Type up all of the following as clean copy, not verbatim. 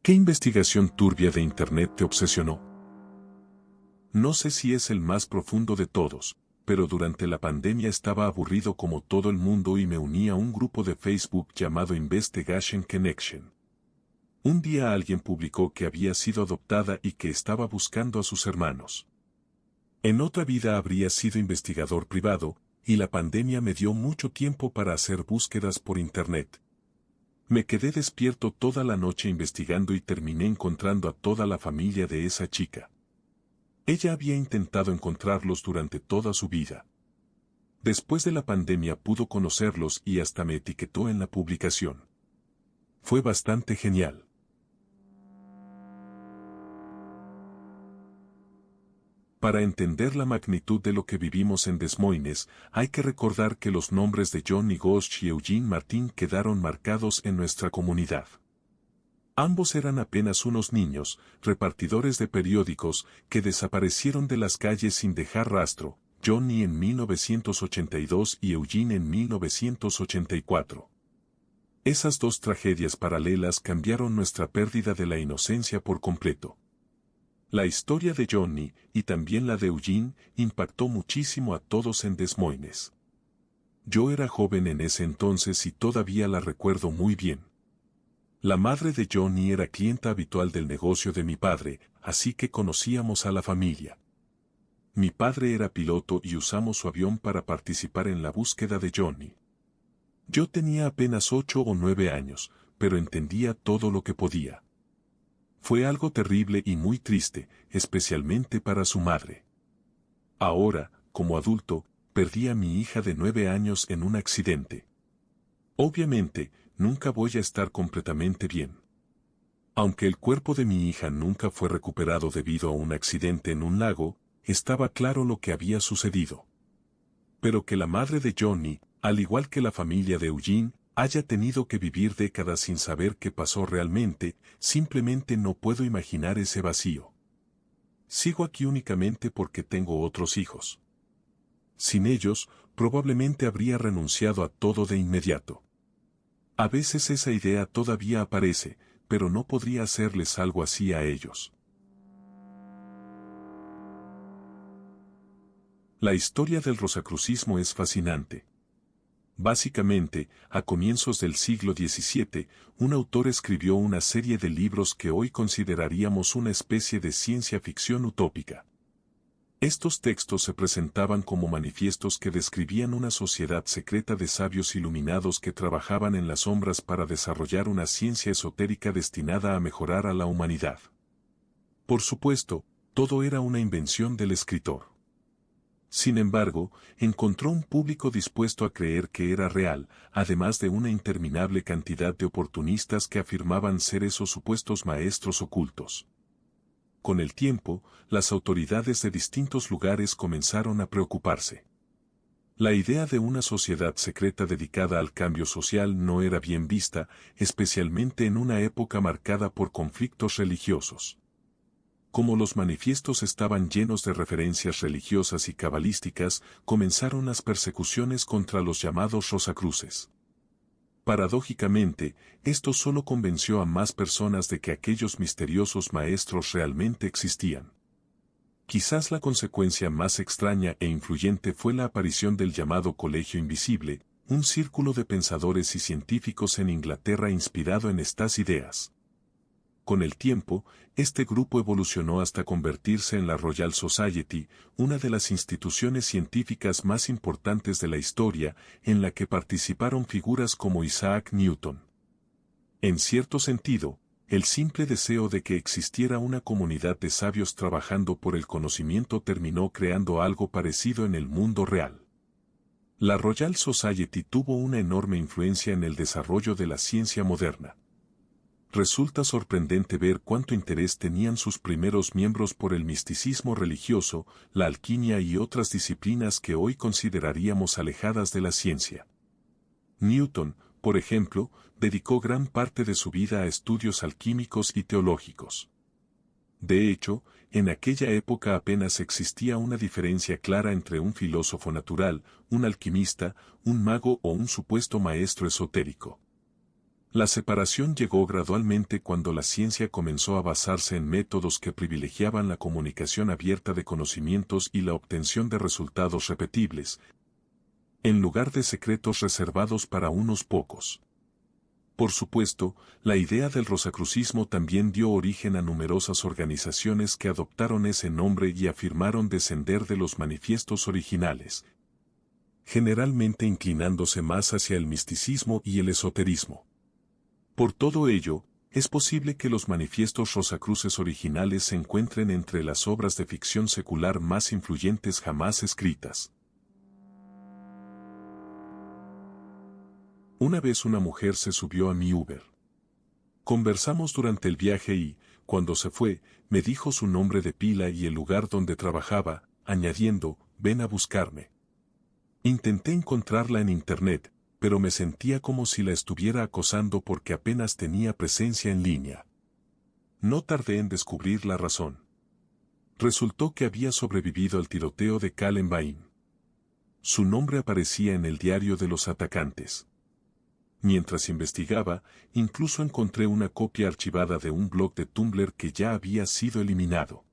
¿Qué investigación turbia de Internet te obsesionó? No sé si es el más profundo de todos, pero durante la pandemia estaba aburrido como todo el mundo y me uní a un grupo de Facebook llamado Investigation Connection. Un día alguien publicó que había sido adoptada y que estaba buscando a sus hermanos. En otra vida habría sido investigador privado, y la pandemia me dio mucho tiempo para hacer búsquedas por Internet. Me quedé despierto toda la noche investigando y terminé encontrando a toda la familia de esa chica. Ella había intentado encontrarlos durante toda su vida. Después de la pandemia pudo conocerlos y hasta me etiquetó en la publicación. Fue bastante genial. Para entender la magnitud de lo que vivimos en Des Moines, hay que recordar que los nombres de Johnny Gosch y Eugene Martin quedaron marcados en nuestra comunidad. Ambos eran apenas unos niños, repartidores de periódicos, que desaparecieron de las calles sin dejar rastro, Johnny en 1982 y Eugene en 1984. Esas dos tragedias paralelas cambiaron nuestra pérdida de la inocencia por completo. La historia de Johnny, y también la de Eugene, impactó muchísimo a todos en Des Moines. Yo era joven en ese entonces y todavía la recuerdo muy bien. La madre de Johnny era clienta habitual del negocio de mi padre, así que conocíamos a la familia. Mi padre era piloto y usamos su avión para participar en la búsqueda de Johnny. Yo tenía apenas 8 o 9 años, pero entendía todo lo que podía. Fue algo terrible y muy triste, especialmente para su madre. Ahora, como adulto, perdí a mi hija de 9 años en un accidente. Obviamente, nunca voy a estar completamente bien. Aunque el cuerpo de mi hija nunca fue recuperado debido a un accidente en un lago, estaba claro lo que había sucedido. Pero que la madre de Johnny, al igual que la familia de Eugene, haya tenido que vivir décadas sin saber qué pasó realmente, simplemente no puedo imaginar ese vacío. Sigo aquí únicamente porque tengo otros hijos. Sin ellos, probablemente habría renunciado a todo de inmediato. A veces esa idea todavía aparece, pero no podría hacerles algo así a ellos. La historia del rosacrucismo es fascinante. Básicamente, a comienzos del siglo XVII, un autor escribió una serie de libros que hoy consideraríamos una especie de ciencia ficción utópica. Estos textos se presentaban como manifiestos que describían una sociedad secreta de sabios iluminados que trabajaban en las sombras para desarrollar una ciencia esotérica destinada a mejorar a la humanidad. Por supuesto, todo era una invención del escritor. Sin embargo, encontró un público dispuesto a creer que era real, además de una interminable cantidad de oportunistas que afirmaban ser esos supuestos maestros ocultos. Con el tiempo, las autoridades de distintos lugares comenzaron a preocuparse. La idea de una sociedad secreta dedicada al cambio social no era bien vista, especialmente en una época marcada por conflictos religiosos. Como los manifiestos estaban llenos de referencias religiosas y cabalísticas, comenzaron las persecuciones contra los llamados Rosacruces. Paradójicamente, esto solo convenció a más personas de que aquellos misteriosos maestros realmente existían. Quizás la consecuencia más extraña e influyente fue la aparición del llamado Colegio Invisible, un círculo de pensadores y científicos en Inglaterra inspirado en estas ideas. Con el tiempo, este grupo evolucionó hasta convertirse en la Royal Society, una de las instituciones científicas más importantes de la historia, en la que participaron figuras como Isaac Newton. En cierto sentido, el simple deseo de que existiera una comunidad de sabios trabajando por el conocimiento terminó creando algo parecido en el mundo real. La Royal Society tuvo una enorme influencia en el desarrollo de la ciencia moderna. Resulta sorprendente ver cuánto interés tenían sus primeros miembros por el misticismo religioso, la alquimia y otras disciplinas que hoy consideraríamos alejadas de la ciencia. Newton, por ejemplo, dedicó gran parte de su vida a estudios alquímicos y teológicos. De hecho, en aquella época apenas existía una diferencia clara entre un filósofo natural, un alquimista, un mago o un supuesto maestro esotérico. La separación llegó gradualmente cuando la ciencia comenzó a basarse en métodos que privilegiaban la comunicación abierta de conocimientos y la obtención de resultados repetibles, en lugar de secretos reservados para unos pocos. Por supuesto, la idea del rosacrucismo también dio origen a numerosas organizaciones que adoptaron ese nombre y afirmaron descender de los manifiestos originales, generalmente inclinándose más hacia el misticismo y el esoterismo. Por todo ello, es posible que los manifiestos rosacruces originales se encuentren entre las obras de ficción secular más influyentes jamás escritas. Una vez una mujer se subió a mi Uber. Conversamos durante el viaje y, cuando se fue, me dijo su nombre de pila y el lugar donde trabajaba, añadiendo, ven a buscarme. Intenté encontrarla en internet, pero me sentía como si la estuviera acosando porque apenas tenía presencia en línea. No tardé en descubrir la razón. Resultó que había sobrevivido al tiroteo de Columbine. Su nombre aparecía en el diario de los atacantes. Mientras investigaba, incluso encontré una copia archivada de un blog de Tumblr que ya había sido eliminado.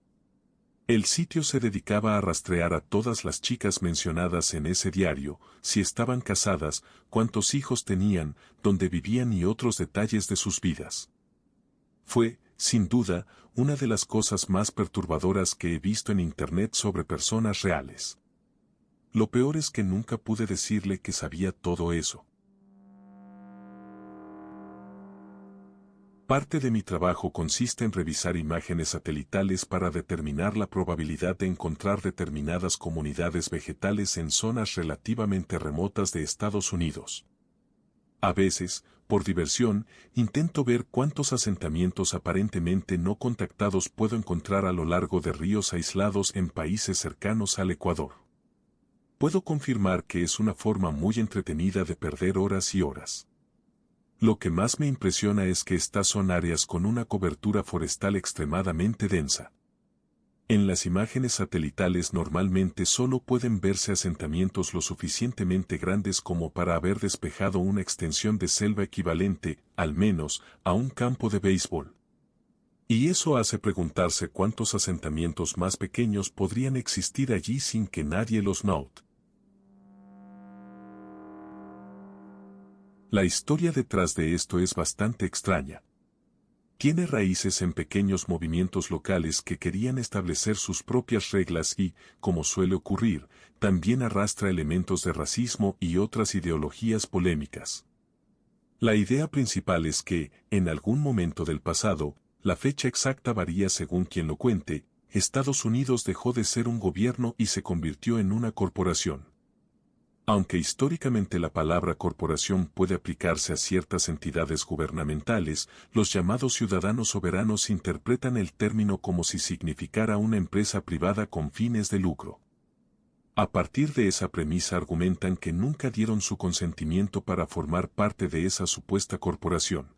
El sitio se dedicaba a rastrear a todas las chicas mencionadas en ese diario, si estaban casadas, cuántos hijos tenían, dónde vivían y otros detalles de sus vidas. Fue, sin duda, una de las cosas más perturbadoras que he visto en Internet sobre personas reales. Lo peor es que nunca pude decirle que sabía todo eso. Parte de mi trabajo consiste en revisar imágenes satelitales para determinar la probabilidad de encontrar determinadas comunidades vegetales en zonas relativamente remotas de Estados Unidos. A veces, por diversión, intento ver cuántos asentamientos aparentemente no contactados puedo encontrar a lo largo de ríos aislados en países cercanos al Ecuador. Puedo confirmar que es una forma muy entretenida de perder horas y horas. Lo que más me impresiona es que estas son áreas con una cobertura forestal extremadamente densa. En las imágenes satelitales normalmente solo pueden verse asentamientos lo suficientemente grandes como para haber despejado una extensión de selva equivalente, al menos, a un campo de béisbol. Y eso hace preguntarse cuántos asentamientos más pequeños podrían existir allí sin que nadie los note. La historia detrás de esto es bastante extraña. Tiene raíces en pequeños movimientos locales que querían establecer sus propias reglas y, como suele ocurrir, también arrastra elementos de racismo y otras ideologías polémicas. La idea principal es que, en algún momento del pasado, la fecha exacta varía según quien lo cuente, Estados Unidos dejó de ser un gobierno y se convirtió en una corporación. Aunque históricamente la palabra corporación puede aplicarse a ciertas entidades gubernamentales, los llamados ciudadanos soberanos interpretan el término como si significara una empresa privada con fines de lucro. A partir de esa premisa argumentan que nunca dieron su consentimiento para formar parte de esa supuesta corporación.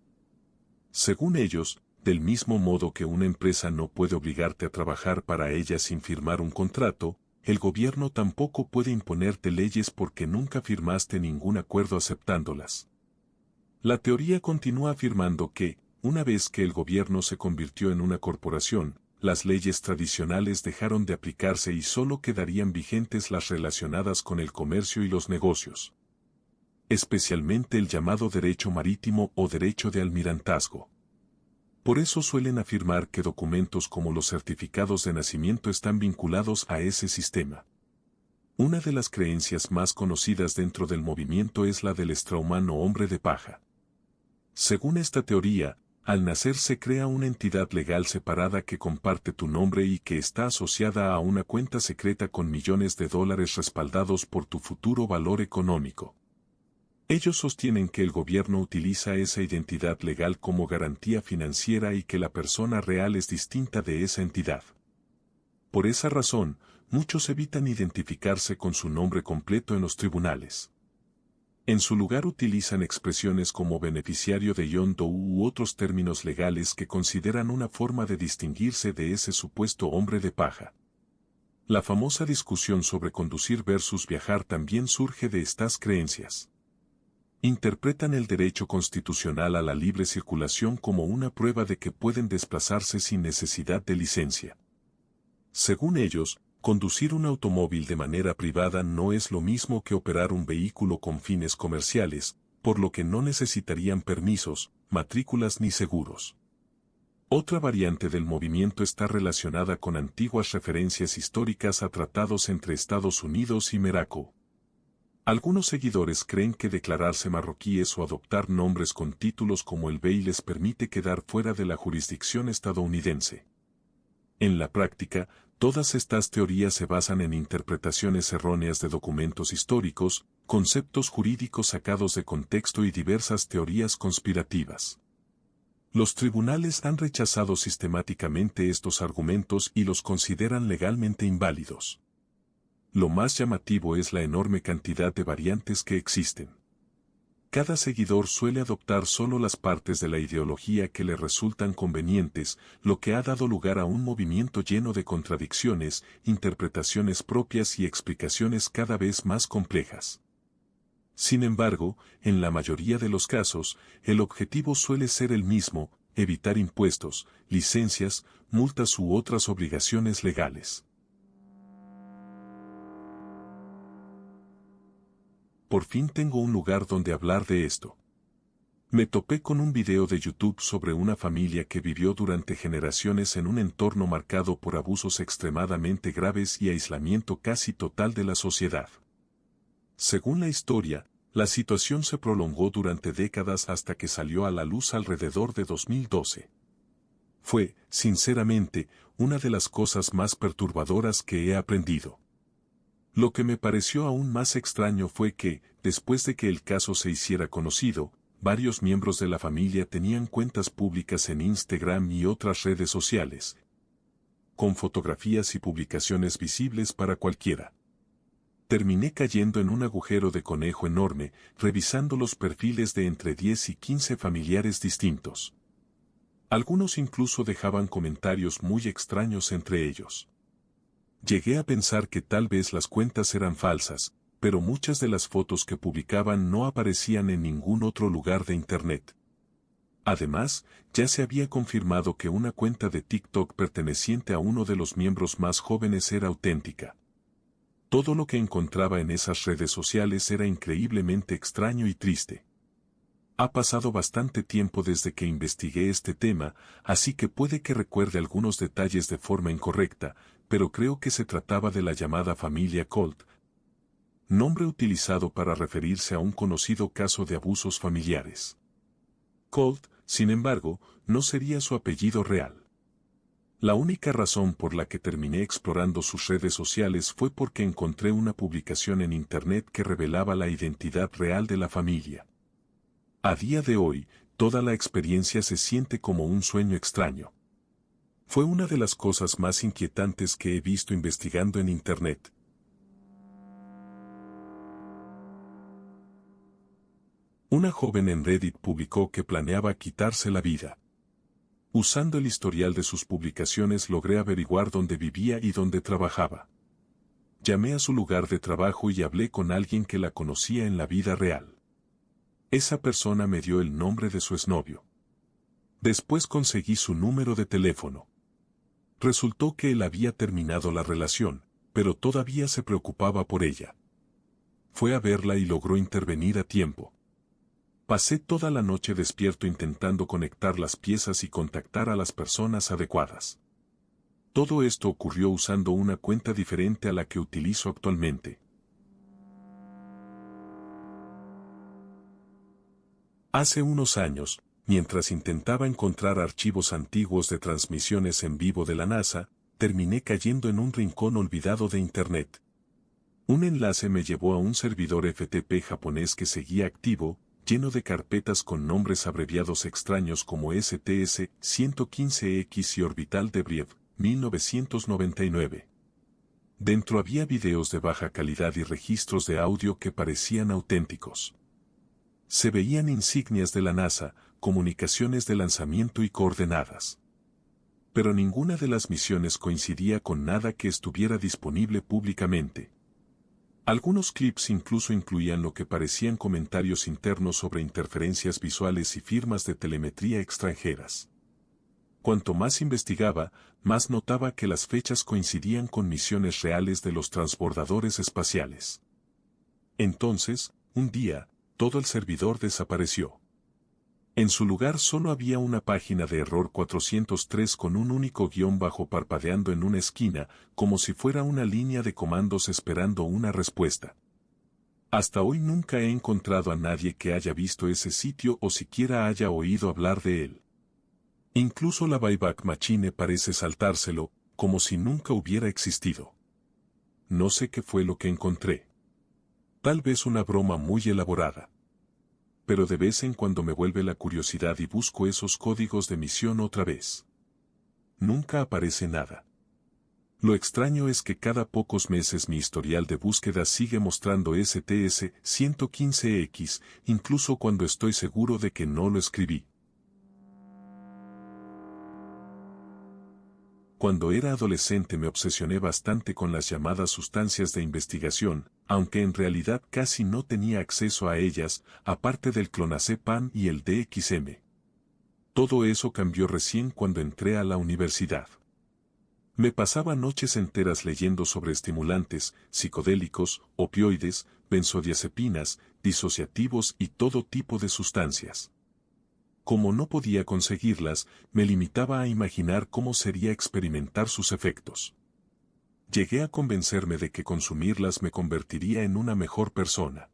Según ellos, del mismo modo que una empresa no puede obligarte a trabajar para ella sin firmar un contrato, el gobierno tampoco puede imponerte leyes porque nunca firmaste ningún acuerdo aceptándolas. La teoría continúa afirmando que, una vez que el gobierno se convirtió en una corporación, las leyes tradicionales dejaron de aplicarse y solo quedarían vigentes las relacionadas con el comercio y los negocios. Especialmente el llamado derecho marítimo o derecho de almirantazgo. Por eso suelen afirmar que documentos como los certificados de nacimiento están vinculados a ese sistema. Una de las creencias más conocidas dentro del movimiento es la del extrahumano hombre de paja. Según esta teoría, al nacer se crea una entidad legal separada que comparte tu nombre y que está asociada a una cuenta secreta con millones de dólares respaldados por tu futuro valor económico. Ellos sostienen que el gobierno utiliza esa identidad legal como garantía financiera y que la persona real es distinta de esa entidad. Por esa razón, muchos evitan identificarse con su nombre completo en los tribunales. En su lugar utilizan expresiones como beneficiario de John Doe u otros términos legales que consideran una forma de distinguirse de ese supuesto hombre de paja. La famosa discusión sobre conducir versus viajar también surge de estas creencias. Interpretan el derecho constitucional a la libre circulación como una prueba de que pueden desplazarse sin necesidad de licencia. Según ellos, conducir un automóvil de manera privada no es lo mismo que operar un vehículo con fines comerciales, por lo que no necesitarían permisos, matrículas ni seguros. Otra variante del movimiento está relacionada con antiguas referencias históricas a tratados entre Estados Unidos y Morocco. Algunos seguidores creen que declararse marroquíes o adoptar nombres con títulos como el bey les permite quedar fuera de la jurisdicción estadounidense. En la práctica, todas estas teorías se basan en interpretaciones erróneas de documentos históricos, conceptos jurídicos sacados de contexto y diversas teorías conspirativas. Los tribunales han rechazado sistemáticamente estos argumentos y los consideran legalmente inválidos. Lo más llamativo es la enorme cantidad de variantes que existen. Cada seguidor suele adoptar solo las partes de la ideología que le resultan convenientes, lo que ha dado lugar a un movimiento lleno de contradicciones, interpretaciones propias y explicaciones cada vez más complejas. Sin embargo, en la mayoría de los casos, el objetivo suele ser el mismo: evitar impuestos, licencias, multas u otras obligaciones legales. Por fin tengo un lugar donde hablar de esto. Me topé con un video de YouTube sobre una familia que vivió durante generaciones en un entorno marcado por abusos extremadamente graves y aislamiento casi total de la sociedad. Según la historia, la situación se prolongó durante décadas hasta que salió a la luz alrededor de 2012. Fue, sinceramente, una de las cosas más perturbadoras que he aprendido. Lo que me pareció aún más extraño fue que, después de que el caso se hiciera conocido, varios miembros de la familia tenían cuentas públicas en Instagram y otras redes sociales, con fotografías y publicaciones visibles para cualquiera. Terminé cayendo en un agujero de conejo enorme, revisando los perfiles de entre 10 y 15 familiares distintos. Algunos incluso dejaban comentarios muy extraños entre ellos. Llegué a pensar que tal vez las cuentas eran falsas, pero muchas de las fotos que publicaban no aparecían en ningún otro lugar de Internet. Además, ya se había confirmado que una cuenta de TikTok perteneciente a uno de los miembros más jóvenes era auténtica. Todo lo que encontraba en esas redes sociales era increíblemente extraño y triste. Ha pasado bastante tiempo desde que investigué este tema, así que puede que recuerde algunos detalles de forma incorrecta, pero creo que se trataba de la llamada familia Colt, nombre utilizado para referirse a un conocido caso de abusos familiares. Colt, sin embargo, no sería su apellido real. La única razón por la que terminé explorando sus redes sociales fue porque encontré una publicación en Internet que revelaba la identidad real de la familia. A día de hoy, toda la experiencia se siente como un sueño extraño. Fue una de las cosas más inquietantes que he visto investigando en Internet. Una joven en Reddit publicó que planeaba quitarse la vida. Usando el historial de sus publicaciones logré averiguar dónde vivía y dónde trabajaba. Llamé a su lugar de trabajo y hablé con alguien que la conocía en la vida real. Esa persona me dio el nombre de su exnovio. Después conseguí su número de teléfono. Resultó que él había terminado la relación, pero todavía se preocupaba por ella. Fue a verla y logró intervenir a tiempo. Pasé toda la noche despierto intentando conectar las piezas y contactar a las personas adecuadas. Todo esto ocurrió usando una cuenta diferente a la que utilizo actualmente. Hace unos años, mientras intentaba encontrar archivos antiguos de transmisiones en vivo de la NASA, terminé cayendo en un rincón olvidado de Internet. Un enlace me llevó a un servidor FTP japonés que seguía activo, lleno de carpetas con nombres abreviados extraños como STS-115X y Orbital Debriev, 1999. Dentro había videos de baja calidad y registros de audio que parecían auténticos. Se veían insignias de la NASA, comunicaciones de lanzamiento y coordenadas. Pero ninguna de las misiones coincidía con nada que estuviera disponible públicamente. Algunos clips incluso incluían lo que parecían comentarios internos sobre interferencias visuales y firmas de telemetría extranjeras. Cuanto más investigaba, más notaba que las fechas coincidían con misiones reales de los transbordadores espaciales. Entonces, un día, todo el servidor desapareció. En su lugar solo había una página de error 403 con un único guión bajo parpadeando en una esquina, como si fuera una línea de comandos esperando una respuesta. Hasta hoy nunca he encontrado a nadie que haya visto ese sitio o siquiera haya oído hablar de él. Incluso la Wayback Machine parece saltárselo, como si nunca hubiera existido. No sé qué fue lo que encontré. Tal vez una broma muy elaborada. Pero de vez en cuando me vuelve la curiosidad y busco esos códigos de misión otra vez. Nunca aparece nada. Lo extraño es que cada pocos meses mi historial de búsqueda sigue mostrando STS-115X, incluso cuando estoy seguro de que no lo escribí. Cuando era adolescente me obsesioné bastante con las llamadas sustancias de investigación, aunque en realidad casi no tenía acceso a ellas, aparte del clonazepam y el DXM. Todo eso cambió recién cuando entré a la universidad. Me pasaba noches enteras leyendo sobre estimulantes, psicodélicos, opioides, benzodiazepinas, disociativos y todo tipo de sustancias. Como no podía conseguirlas, me limitaba a imaginar cómo sería experimentar sus efectos. Llegué a convencerme de que consumirlas me convertiría en una mejor persona.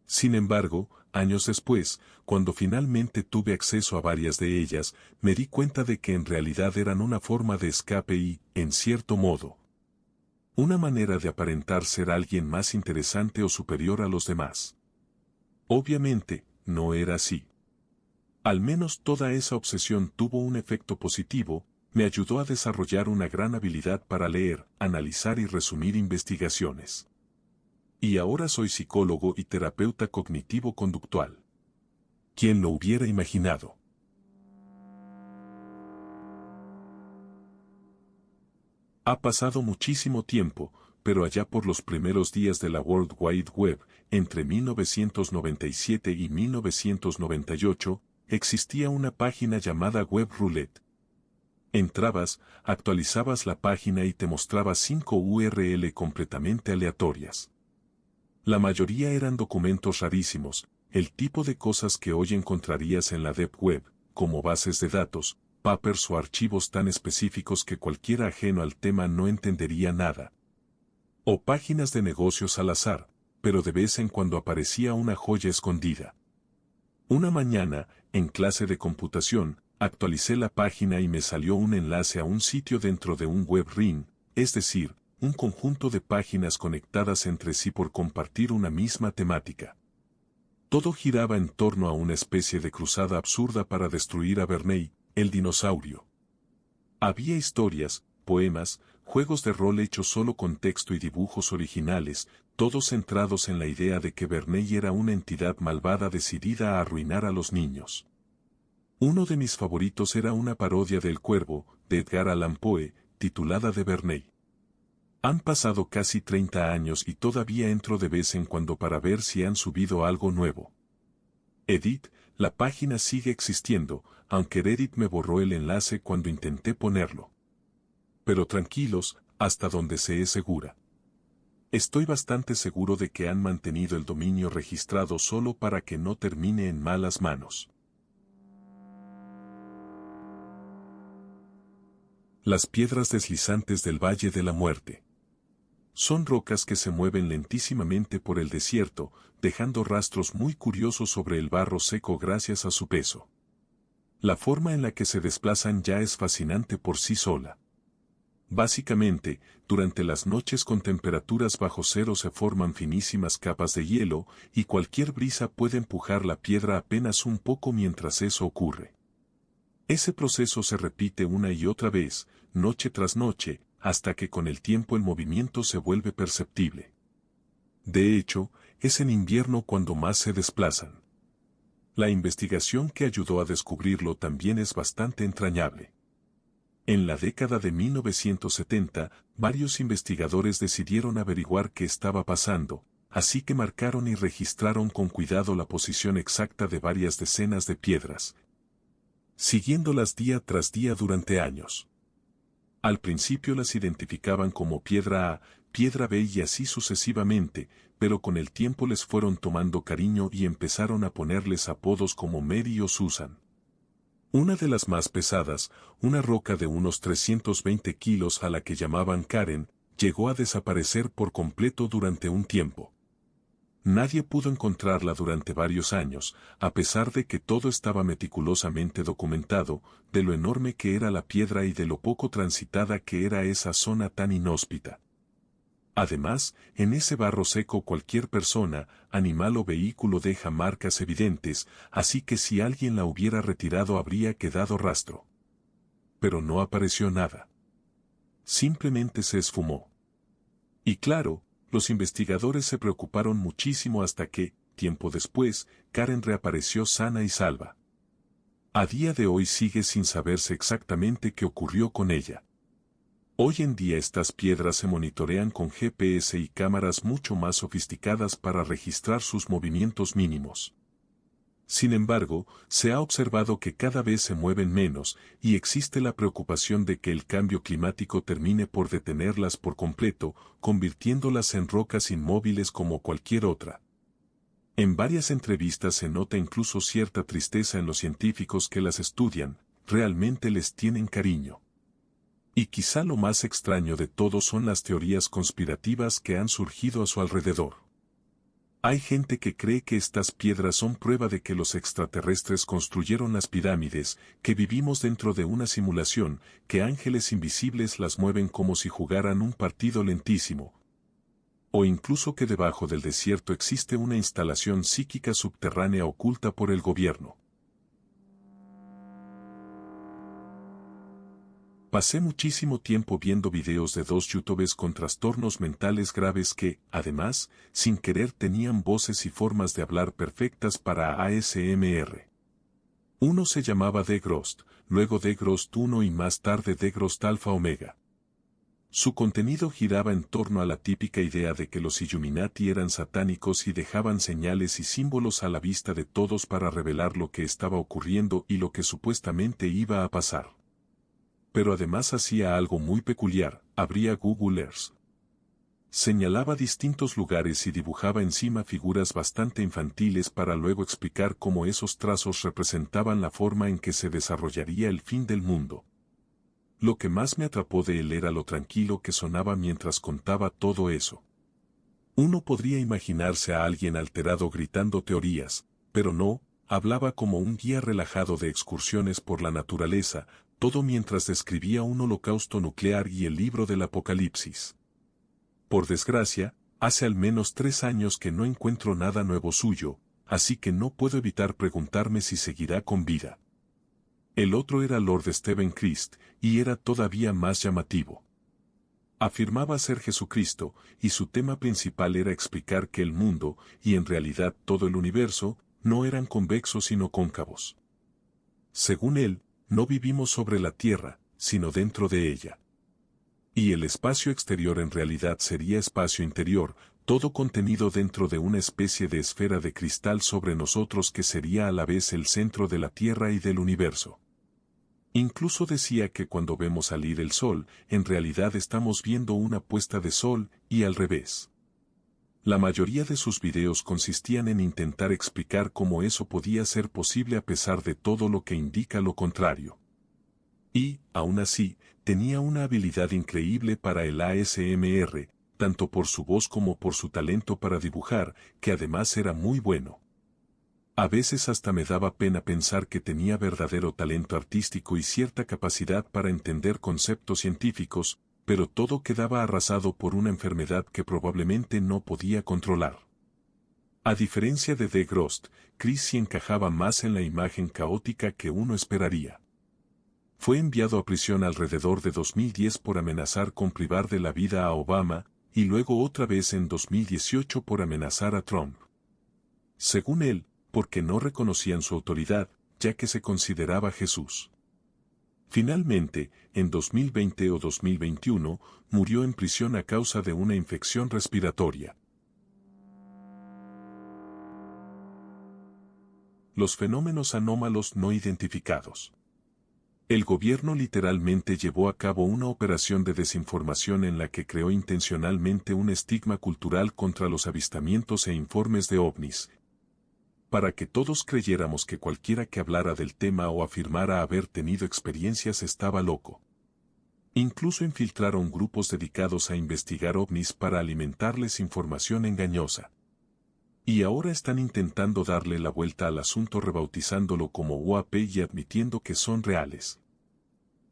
Sin embargo, años después, cuando finalmente tuve acceso a varias de ellas, me di cuenta de que en realidad eran una forma de escape y, en cierto modo, una manera de aparentar ser alguien más interesante o superior a los demás. Obviamente, no era así. Al menos toda esa obsesión tuvo un efecto positivo, me ayudó a desarrollar una gran habilidad para leer, analizar y resumir investigaciones. Y ahora soy psicólogo y terapeuta cognitivo-conductual. ¿Quién lo hubiera imaginado? Ha pasado muchísimo tiempo, pero allá por los primeros días de la World Wide Web, entre 1997 y 1998, existía una página llamada Web Roulette. Entrabas, actualizabas la página y te mostraba 5 URL completamente aleatorias. La mayoría eran documentos rarísimos, el tipo de cosas que hoy encontrarías en la Deep Web, como bases de datos, papers o archivos tan específicos que cualquiera ajeno al tema no entendería nada. O páginas de negocios al azar, pero de vez en cuando aparecía una joya escondida. Una mañana, en clase de computación, actualicé la página y me salió un enlace a un sitio dentro de un web ring, es decir, un conjunto de páginas conectadas entre sí por compartir una misma temática. Todo giraba en torno a una especie de cruzada absurda para destruir a Bernie, el dinosaurio. Había historias, poemas, juegos de rol hechos solo con texto y dibujos originales, todos centrados en la idea de que Bernie era una entidad malvada decidida a arruinar a los niños. Uno de mis favoritos era una parodia del Cuervo, de Edgar Allan Poe, titulada de Bernie. Han pasado casi 30 años y todavía entro de vez en cuando para ver si han subido algo nuevo. Edit, la página sigue existiendo, aunque Reddit me borró el enlace cuando intenté ponerlo. Pero tranquilos, hasta donde se es segura. Estoy bastante seguro de que han mantenido el dominio registrado solo para que no termine en malas manos. Las piedras deslizantes del Valle de la Muerte. Son rocas que se mueven lentísimamente por el desierto, dejando rastros muy curiosos sobre el barro seco gracias a su peso. La forma en la que se desplazan ya es fascinante por sí sola. Básicamente, durante las noches con temperaturas bajo cero se forman finísimas capas de hielo, y cualquier brisa puede empujar la piedra apenas un poco mientras eso ocurre. Ese proceso se repite una y otra vez, noche tras noche, hasta que con el tiempo el movimiento se vuelve perceptible. De hecho, es en invierno cuando más se desplazan. La investigación que ayudó a descubrirlo también es bastante entrañable. En la década de 1970, varios investigadores decidieron averiguar qué estaba pasando, así que marcaron y registraron con cuidado la posición exacta de varias decenas de piedras, siguiéndolas día tras día durante años. Al principio las identificaban como piedra A, piedra B y así sucesivamente, pero con el tiempo les fueron tomando cariño y empezaron a ponerles apodos como Mary o Susan. Una de las más pesadas, una roca de unos 320 kilos a la que llamaban Karen, llegó a desaparecer por completo durante un tiempo. Nadie pudo encontrarla durante varios años, a pesar de que todo estaba meticulosamente documentado, de lo enorme que era la piedra y de lo poco transitada que era esa zona tan inhóspita. Además, en ese barro seco cualquier persona, animal o vehículo deja marcas evidentes, así que si alguien la hubiera retirado habría quedado rastro. Pero no apareció nada. Simplemente se esfumó. Y claro, los investigadores se preocuparon muchísimo hasta que, tiempo después, Karen reapareció sana y salva. A día de hoy sigue sin saberse exactamente qué ocurrió con ella. Hoy en día estas piedras se monitorean con GPS y cámaras mucho más sofisticadas para registrar sus movimientos mínimos. Sin embargo, se ha observado que cada vez se mueven menos, y existe la preocupación de que el cambio climático termine por detenerlas por completo, convirtiéndolas en rocas inmóviles como cualquier otra. En varias entrevistas se nota incluso cierta tristeza en los científicos que las estudian, realmente les tienen cariño. Y quizá lo más extraño de todo son las teorías conspirativas que han surgido a su alrededor. Hay gente que cree que estas piedras son prueba de que los extraterrestres construyeron las pirámides, que vivimos dentro de una simulación, que ángeles invisibles las mueven como si jugaran un partido lentísimo. O incluso que debajo del desierto existe una instalación psíquica subterránea oculta por el gobierno. Pasé muchísimo tiempo viendo videos de dos youtubers con trastornos mentales graves que, además, sin querer tenían voces y formas de hablar perfectas para ASMR. Uno se llamaba The Grost, luego The Grost 1 y más tarde The Grost Alpha Omega. Su contenido giraba en torno a la típica idea de que los Illuminati eran satánicos y dejaban señales y símbolos a la vista de todos para revelar lo que estaba ocurriendo y lo que supuestamente iba a pasar. Pero además hacía algo muy peculiar, abría Google Earth. Señalaba distintos lugares y dibujaba encima figuras bastante infantiles para luego explicar cómo esos trazos representaban la forma en que se desarrollaría el fin del mundo. Lo que más me atrapó de él era lo tranquilo que sonaba mientras contaba todo eso. Uno podría imaginarse a alguien alterado gritando teorías, pero no, hablaba como un guía relajado de excursiones por la naturaleza, todo mientras describía un holocausto nuclear y el libro del Apocalipsis. Por desgracia, hace al menos 3 años que no encuentro nada nuevo suyo, así que no puedo evitar preguntarme si seguirá con vida. El otro era Lord Stephen Christ, y era todavía más llamativo. Afirmaba ser Jesucristo, y su tema principal era explicar que el mundo, y en realidad todo el universo, no eran convexos sino cóncavos. Según él, no vivimos sobre la Tierra, sino dentro de ella. Y el espacio exterior en realidad sería espacio interior, todo contenido dentro de una especie de esfera de cristal sobre nosotros que sería a la vez el centro de la Tierra y del universo. Incluso decía que cuando vemos salir el sol, en realidad estamos viendo una puesta de sol, y al revés. La mayoría de sus videos consistían en intentar explicar cómo eso podía ser posible a pesar de todo lo que indica lo contrario. Y, aún así, tenía una habilidad increíble para el ASMR, tanto por su voz como por su talento para dibujar, que además era muy bueno. A veces hasta me daba pena pensar que tenía verdadero talento artístico y cierta capacidad para entender conceptos científicos, pero todo quedaba arrasado por una enfermedad que probablemente no podía controlar. A diferencia de The Grost, Chris sí encajaba más en la imagen caótica que uno esperaría. Fue enviado a prisión alrededor de 2010 por amenazar con privar de la vida a Obama, y luego otra vez en 2018 por amenazar a Trump. Según él, porque no reconocían su autoridad, ya que se consideraba Jesús. Finalmente, en 2020 o 2021, murió en prisión a causa de una infección respiratoria. Los fenómenos anómalos no identificados. El gobierno literalmente llevó a cabo una operación de desinformación en la que creó intencionalmente un estigma cultural contra los avistamientos e informes de ovnis, para que todos creyéramos que cualquiera que hablara del tema o afirmara haber tenido experiencias estaba loco. Incluso infiltraron grupos dedicados a investigar ovnis para alimentarles información engañosa. Y ahora están intentando darle la vuelta al asunto rebautizándolo como UAP y admitiendo que son reales.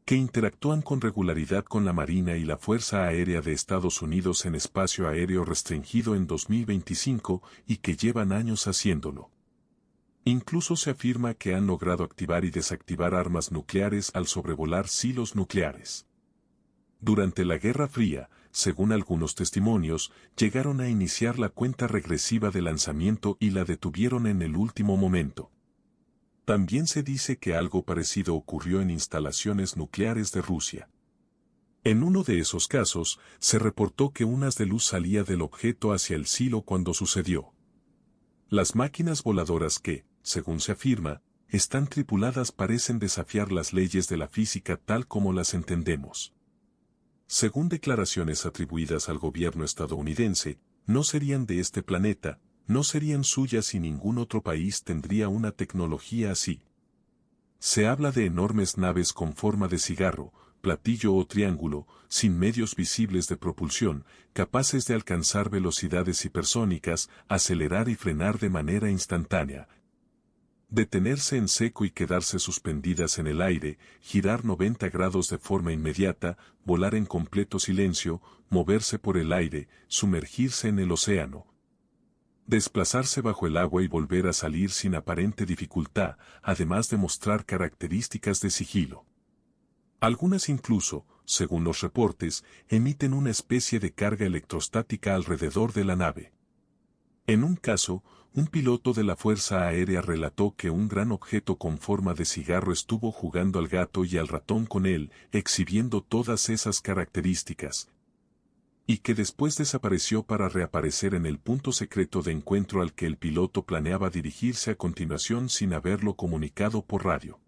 Que interactúan con regularidad con la Marina y la Fuerza Aérea de Estados Unidos en espacio aéreo restringido en 2025 y que llevan años haciéndolo. Incluso se afirma que han logrado activar y desactivar armas nucleares al sobrevolar silos nucleares. Durante la Guerra Fría, según algunos testimonios, llegaron a iniciar la cuenta regresiva de lanzamiento y la detuvieron en el último momento. También se dice que algo parecido ocurrió en instalaciones nucleares de Rusia. En uno de esos casos, se reportó que un haz de luz salía del objeto hacia el silo cuando sucedió. Las máquinas voladoras que, según se afirma, están tripuladas parecen desafiar las leyes de la física tal como las entendemos. Según declaraciones atribuidas al gobierno estadounidense, no serían de este planeta, no serían suyas y ningún otro país tendría una tecnología así. Se habla de enormes naves con forma de cigarro, platillo o triángulo, sin medios visibles de propulsión, capaces de alcanzar velocidades hipersónicas, acelerar y frenar de manera instantánea, detenerse en seco y quedarse suspendidas en el aire, girar 90 grados de forma inmediata, volar en completo silencio, moverse por el aire, sumergirse en el océano, desplazarse bajo el agua y volver a salir sin aparente dificultad, además de mostrar características de sigilo. Algunas incluso, según los reportes, emiten una especie de carga electrostática alrededor de la nave. En un caso, un piloto de la Fuerza Aérea relató que un gran objeto con forma de cigarro estuvo jugando al gato y al ratón con él, exhibiendo todas esas características, y que después desapareció para reaparecer en el punto secreto de encuentro al que el piloto planeaba dirigirse a continuación sin haberlo comunicado por radio.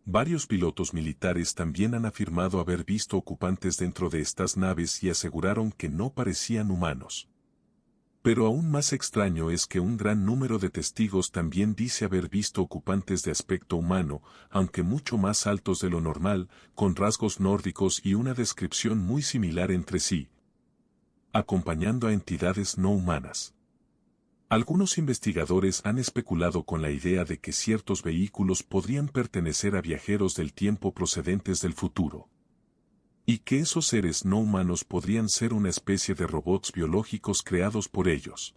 Varios pilotos militares también han afirmado haber visto ocupantes dentro de estas naves y aseguraron que no parecían humanos. Pero aún más extraño es que un gran número de testigos también dice haber visto ocupantes de aspecto humano, aunque mucho más altos de lo normal, con rasgos nórdicos y una descripción muy similar entre sí, acompañando a entidades no humanas. Algunos investigadores han especulado con la idea de que ciertos vehículos podrían pertenecer a viajeros del tiempo procedentes del futuro, y que esos seres no humanos podrían ser una especie de robots biológicos creados por ellos.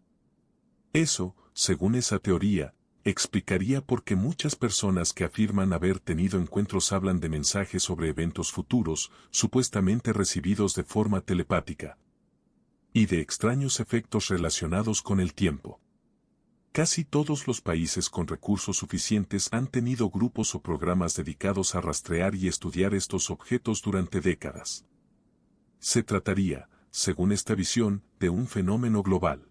Eso, según esa teoría, explicaría por qué muchas personas que afirman haber tenido encuentros hablan de mensajes sobre eventos futuros, supuestamente recibidos de forma telepática, y de extraños efectos relacionados con el tiempo. Casi todos los países con recursos suficientes han tenido grupos o programas dedicados a rastrear y estudiar estos objetos durante décadas. Se trataría, según esta visión, de un fenómeno global.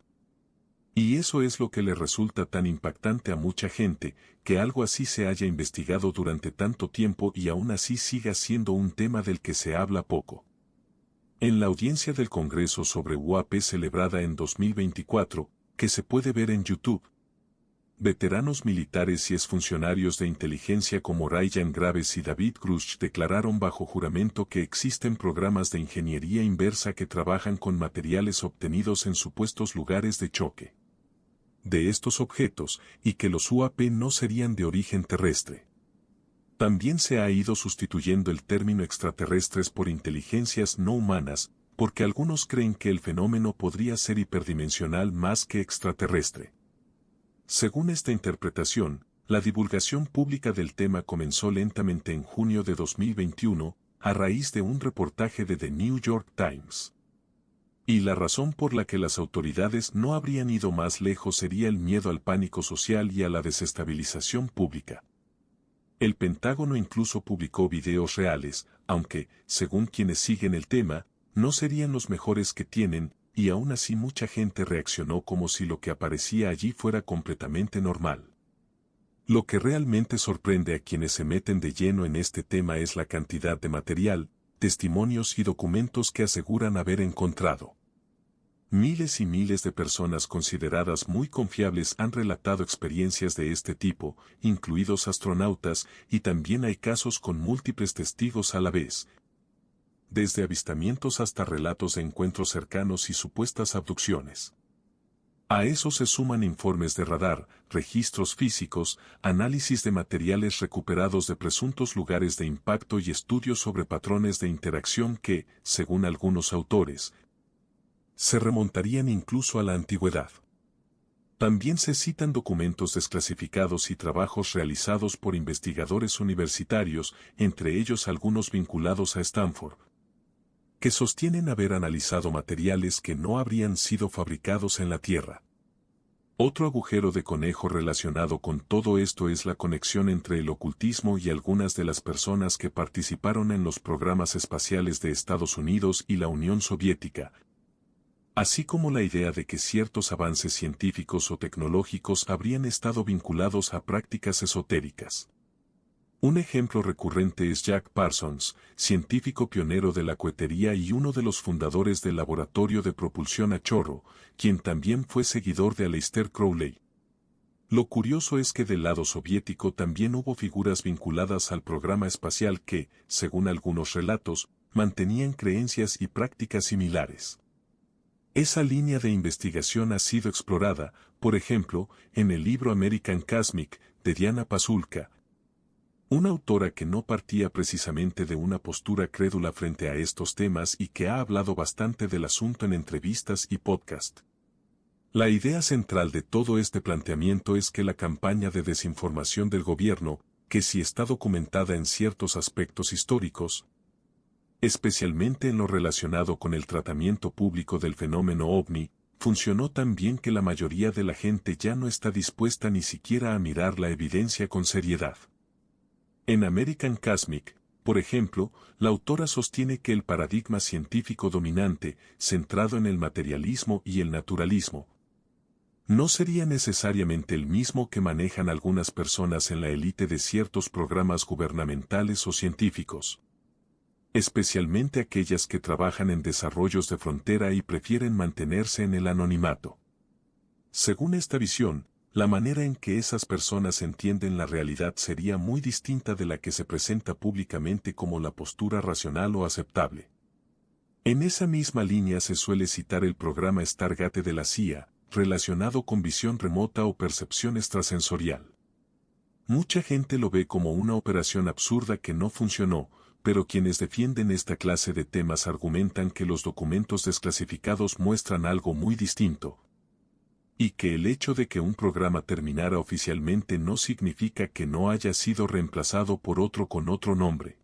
Y eso es lo que le resulta tan impactante a mucha gente, que algo así se haya investigado durante tanto tiempo y aún así siga siendo un tema del que se habla poco. En la audiencia del Congreso sobre UAP celebrada en 2024, que se puede ver en YouTube, veteranos militares y exfuncionarios de inteligencia como Ryan Graves y David Grush declararon bajo juramento que existen programas de ingeniería inversa que trabajan con materiales obtenidos en supuestos lugares de choque de estos objetos y que los UAP no serían de origen terrestre. También se ha ido sustituyendo el término extraterrestres por inteligencias no humanas, porque algunos creen que el fenómeno podría ser hiperdimensional más que extraterrestre. Según esta interpretación, la divulgación pública del tema comenzó lentamente en junio de 2021, a raíz de un reportaje de The New York Times. Y la razón por la que las autoridades no habrían ido más lejos sería el miedo al pánico social y a la desestabilización pública. El Pentágono incluso publicó videos reales, aunque, según quienes siguen el tema, no serían los mejores que tienen, y aún así mucha gente reaccionó como si lo que aparecía allí fuera completamente normal. Lo que realmente sorprende a quienes se meten de lleno en este tema es la cantidad de material, testimonios y documentos que aseguran haber encontrado. Miles y miles de personas consideradas muy confiables han relatado experiencias de este tipo, incluidos astronautas, y también hay casos con múltiples testigos a la vez, desde avistamientos hasta relatos de encuentros cercanos y supuestas abducciones. A eso se suman informes de radar, registros físicos, análisis de materiales recuperados de presuntos lugares de impacto y estudios sobre patrones de interacción que, según algunos autores, se remontarían incluso a la antigüedad. También se citan documentos desclasificados y trabajos realizados por investigadores universitarios, entre ellos algunos vinculados a Stanford, que sostienen haber analizado materiales que no habrían sido fabricados en la Tierra. Otro agujero de conejo relacionado con todo esto es la conexión entre el ocultismo y algunas de las personas que participaron en los programas espaciales de Estados Unidos y la Unión Soviética, así como la idea de que ciertos avances científicos o tecnológicos habrían estado vinculados a prácticas esotéricas. Un ejemplo recurrente es Jack Parsons, científico pionero de la cohetería y uno de los fundadores del laboratorio de propulsión a chorro, quien también fue seguidor de Aleister Crowley. Lo curioso es que del lado soviético también hubo figuras vinculadas al programa espacial que, según algunos relatos, mantenían creencias y prácticas similares. Esa línea de investigación ha sido explorada, por ejemplo, en el libro American Cosmic, de Diana Pasulka, una autora que no partía precisamente de una postura crédula frente a estos temas y que ha hablado bastante del asunto en entrevistas y podcast. La idea central de todo este planteamiento es que la campaña de desinformación del gobierno, que sí está documentada en ciertos aspectos históricos, especialmente en lo relacionado con el tratamiento público del fenómeno OVNI, funcionó tan bien que la mayoría de la gente ya no está dispuesta ni siquiera a mirar la evidencia con seriedad. En American Cosmic, por ejemplo, la autora sostiene que el paradigma científico dominante, centrado en el materialismo y el naturalismo, no sería necesariamente el mismo que manejan algunas personas en la élite de ciertos programas gubernamentales o científicos, especialmente aquellas que trabajan en desarrollos de frontera y prefieren mantenerse en el anonimato. Según esta visión, la manera en que esas personas entienden la realidad sería muy distinta de la que se presenta públicamente como la postura racional o aceptable. En esa misma línea se suele citar el programa Stargate de la CIA, relacionado con visión remota o percepción extrasensorial. Mucha gente lo ve como una operación absurda que no funcionó, pero quienes defienden esta clase de temas argumentan que los documentos desclasificados muestran algo muy distinto, y que el hecho de que un programa terminara oficialmente no significa que no haya sido reemplazado por otro con otro nombre.